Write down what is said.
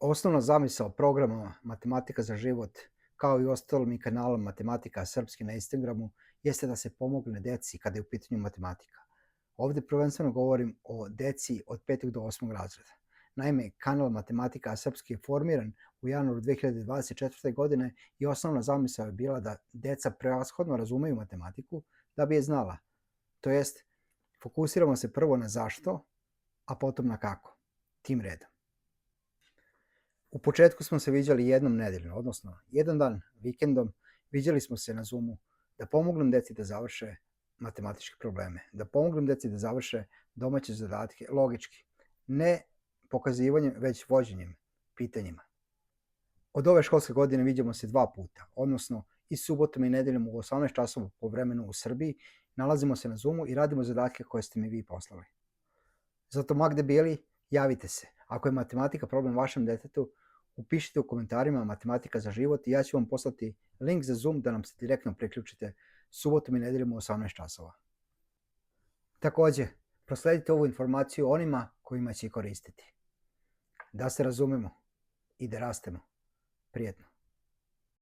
Osnovna zamisao programa Matematika za život, kao i ostalom i kanalom Matematika Srpski na Instagramu, jeste da se pomogne deci kada je u pitanju matematika. Ovde prvenstveno govorim o deci od 5. do 8. razreda. Naime, kanal Matematika Srpski je formiran u januaru 2024. godine i osnovna zamisao je bila da deca prevashodno razumeju matematiku da bi je znala. To jest, fokusiramo se prvo na zašto, a potom na kako. Tim redom. U početku smo se viđali jednom nedeljno, odnosno jedan dan vikendom. Viđali smo se na Zoomu da pomognem deci da završe matematičke probleme, da pomognem deci da završe domaće zadatke logički, ne pokazivanjem, već vođenjem pitanjima. Od ove školske godine viđamo se 2 puta, odnosno i subotom i nedeljom u 18 časova po vremenu u Srbiji. Nalazimo se na Zoomu i radimo zadatke koje ste mi vi poslali. Zato ma gde bili, javite se. Ako je matematika problem vašem detetu, upišite u komentarima Matematika za život i ja ću vam poslati link za Zoom da nam se direktno priključite subotom i nedeljom u 18 časova. Takođe, prosledite ovu informaciju onima kojima će koristiti. Da se razumemo i da rastemo. Prijetno.